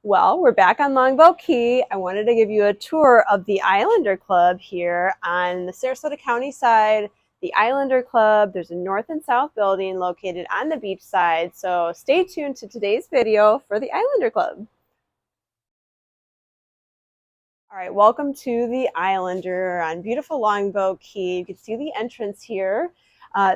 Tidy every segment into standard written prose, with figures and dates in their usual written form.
Well, we're back on Longboat Key. I wanted to give you a tour of the Islander Club here on the Sarasota County side. The Islander Club, there's a north and south building located on the beach side. So stay tuned to today's video for the Islander Club. All right, welcome to the Islander on beautiful Longboat Key. You can see the entrance here.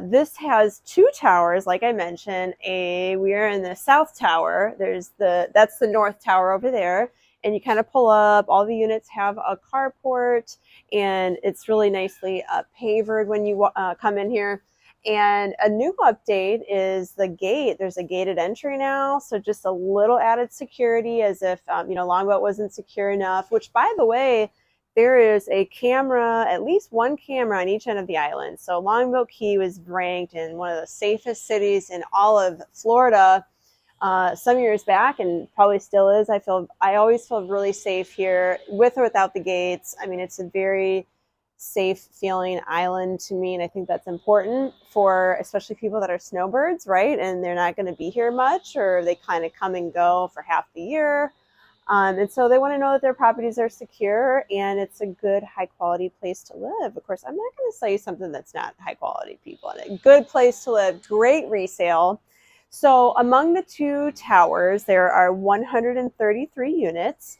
This has two towers, like I mentioned. We are in the south tower. That's the north tower over there. And you kind of pull up. All the units have a carport, and it's really nicely pavered when you come in here. And a new update is the gate. There's a gated entry now, so just a little added security, as if Longboat wasn't secure enough. Which, by the way, there is a camera, at least one camera on each end of the island. So Longboat Key was ranked in one of the safest cities in all of Florida some years back, and probably still is. I always feel really safe here, with or without the gates. I mean, it's a very safe feeling island to me, and I think that's important for especially people that are snowbirds, right? And they're not going to be here much, or they kind of come and go for half the year. And so they want to know that their properties are secure and it's a good, high quality place to live. Of course, I'm not going to say something that's not high quality, people. A good place to live, great resale. So among the two towers, there are 133 units.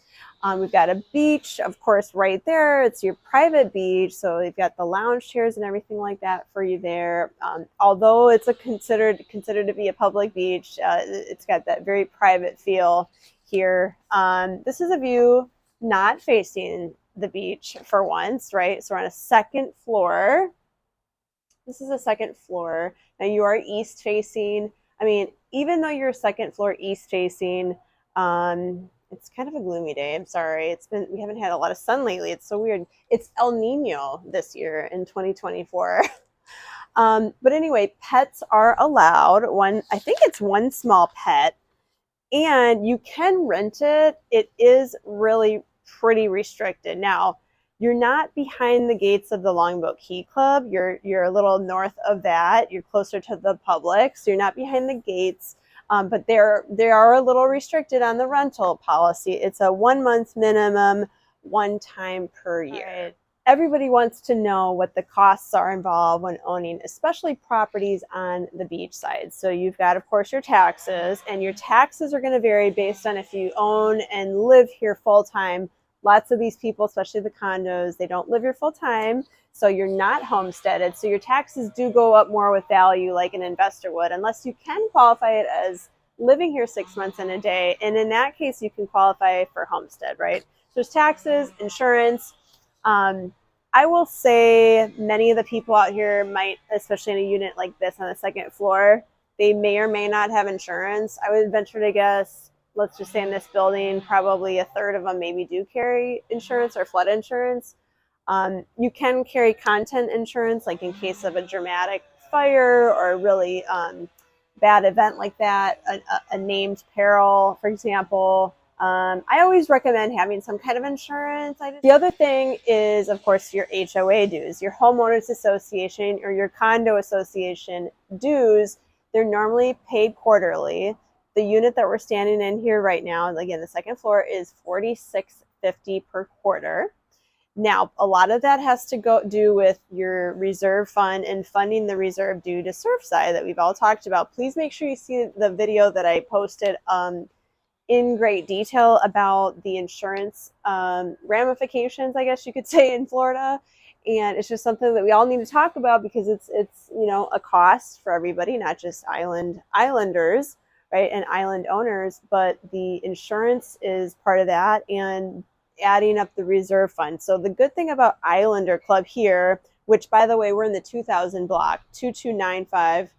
We've got a beach, of course, right there. It's your private beach. So you've got the lounge chairs and everything like that for you there. Although it's considered to be a public beach, it's got that very private feel here. This is a view not facing the beach for once, right? So we're on a second floor. This is a second floor. Now you are east facing. I mean, even though you're second floor east facing, it's kind of a gloomy day. I'm sorry. We haven't had a lot of sun lately. It's so weird. It's El Nino this year in 2024. But anyway, pets are allowed. I think it's one small pet. And you can rent it. It is really pretty restricted. Now, you're not behind the gates of the Longboat Key Club. You're a little north of that. You're closer to the public, so you're not behind the gates. But they are a little restricted on the rental policy. It's a 1 month minimum, one time per year. Right. Everybody wants to know what the costs are involved when owning, especially properties on the beach side. So you've got, of course, your taxes, and your taxes are going to vary based on if you own and live here full time. Lots of these people, especially the condos, they don't live here full time, so you're not homesteaded. So your taxes do go up more with value, like an investor would, unless you can qualify it as living here 6 months in a day. And in that case, you can qualify for homestead, right? So there's taxes, insurance. I will say many of the people out here might, especially in a unit like this on the second floor, they may or may not have insurance. I would venture to guess, let's just say in this building, probably a third of them maybe do carry insurance or flood insurance. You can carry content insurance, like in case of a dramatic fire or a really bad event like that, a named peril, for example. I always recommend having some kind of insurance. The other thing is, of course, your HOA dues, your homeowners association or your condo association dues. They're normally paid quarterly. The unit that we're standing in here right now, again, the second floor, is $46.50 per quarter. Now, a lot of that has to do with your reserve fund and funding the reserve due to Surfside that we've all talked about. Please make sure you see the video that I posted in great detail about the insurance ramifications, I guess you could say, in Florida. And it's just something that we all need to talk about, because it's a cost for everybody, not just islanders, right, and island owners, but the insurance is part of that, and adding up the reserve fund. So the good thing about Islander Club here, which, by the way, we're in the 2000 block, 2295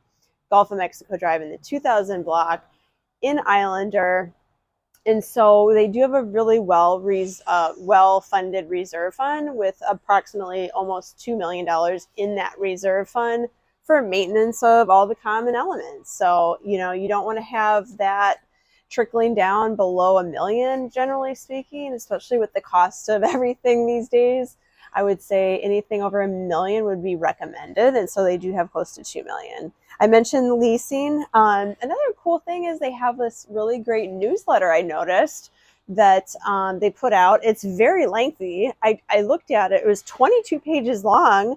Gulf of Mexico Drive, in the 2000 block in Islander. And so they do have a really well-funded reserve fund with approximately almost $2 million in that reserve fund for maintenance of all the common elements. So, you don't want to have that trickling down below $1 million, generally speaking, especially with the cost of everything these days. I would say anything over $1 million would be recommended. And so they do have close to $2 million. I mentioned leasing. Another cool thing is they have this really great newsletter I noticed. that they put out. It's very lengthy. I looked at it. It was 22 pages long.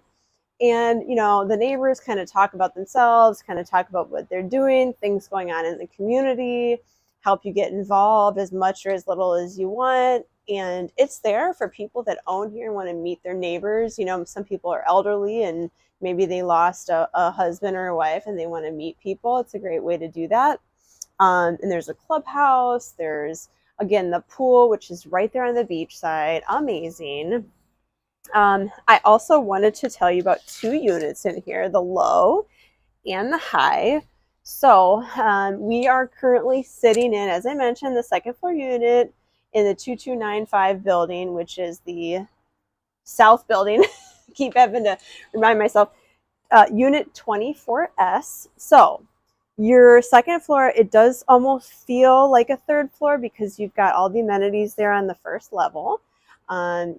And, you know, the neighbors kind of talk about themselves, kind of talk about what they're doing, things going on in the community, help you get involved as much or as little as you want. And it's there for people that own here and want to meet their neighbors. You know, some people are elderly and maybe they lost a husband or a wife and they want to meet people. It's a great way to do that. And there's a clubhouse. There's, again, the pool, which is right there on the beach side. Amazing. I also wanted to tell you about 2 units in here, the low and the high. So we are currently sitting in, as I mentioned, the second floor unit in the 2295 building, which is the south building. Keep having to remind myself. Unit 24S. So your second floor, it does almost feel like a third floor because you've got all the amenities there on the first level.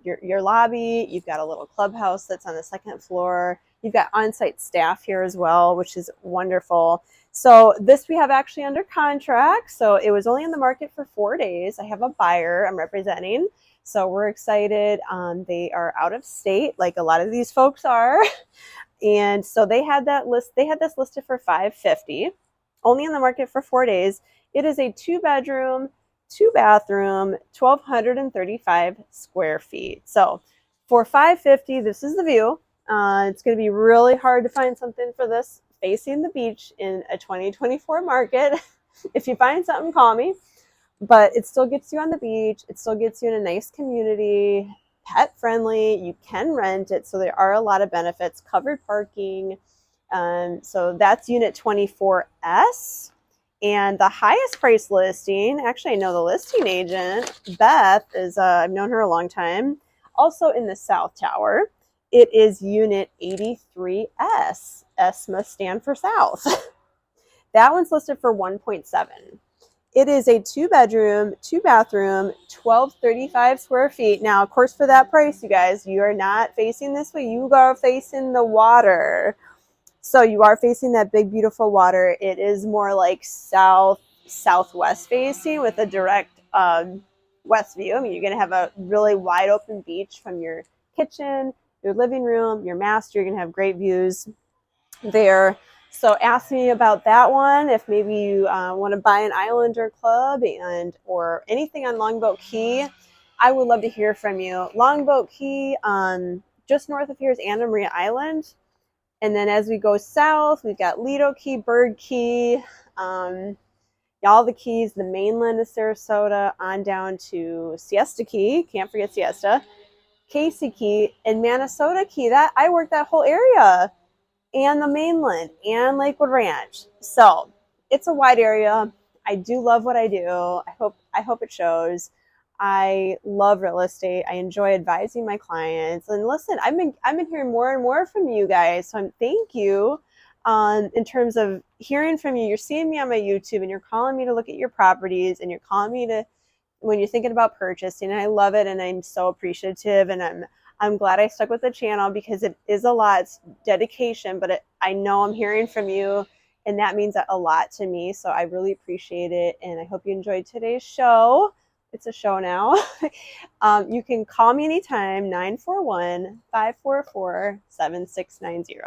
Your lobby, you've got a little clubhouse that's on the second floor. You've got on-site staff here as well, which is wonderful. So this we have actually under contract. So it was only in the market for 4 days. I have a buyer I'm representing. So we're excited. They are out of state, like a lot of these folks are. And so they had that list. They had this listed for $550, only in the market for 4 days. It is a 2-bedroom, 2-bathroom, 1,235 square feet. So for $550, this is the view. It's going to be really hard to find something for this facing the beach in a 2024 market. If you find something, call me. But it still gets you on the beach. It still gets you in a nice community, pet friendly. You can rent it. So there are a lot of benefits, covered parking. So that's unit 24S. And the highest price listing, actually I know the listing agent, Beth, is I've known her a long time, also in the South Tower. It is unit 83S. S must stand for South. That one's listed for $1.7. It is a 2-bedroom, 2-bathroom, 1,235 square feet. Now, of course, for that price, you guys, you are not facing this way. You are facing the water. So you are facing that big, beautiful water. It is more like southwest facing with a direct west view. I mean, you're going to have a really wide open beach from your kitchen, your living room, your master. You're going to have great views there. So ask me about that one. If maybe you want to buy an Islander club or anything on Longboat Key, I would love to hear from you. Longboat Key, just north of here is Anna Maria Island. And then as we go south, we've got Lido Key, Bird Key, all the keys, the mainland of Sarasota, on down to Siesta Key. Can't forget Siesta. Casey Key, and Minnesota Key. That I worked that whole area. And the mainland and Lakewood Ranch. So it's a wide area. I do love what I do. I hope it shows. I love real estate. I enjoy advising my clients. And listen, I've been hearing more and more from you guys. So thank you. In terms of hearing from you, you're seeing me on my YouTube and you're calling me to look at your properties and you're calling me to when you're thinking about purchasing. And I love it, and I'm so appreciative, and I'm glad I stuck with the channel because it is a lot. It's dedication, but I know I'm hearing from you, and that means a lot to me. So I really appreciate it, and I hope you enjoyed today's show. It's a show now. You can call me anytime, 941-544-7690.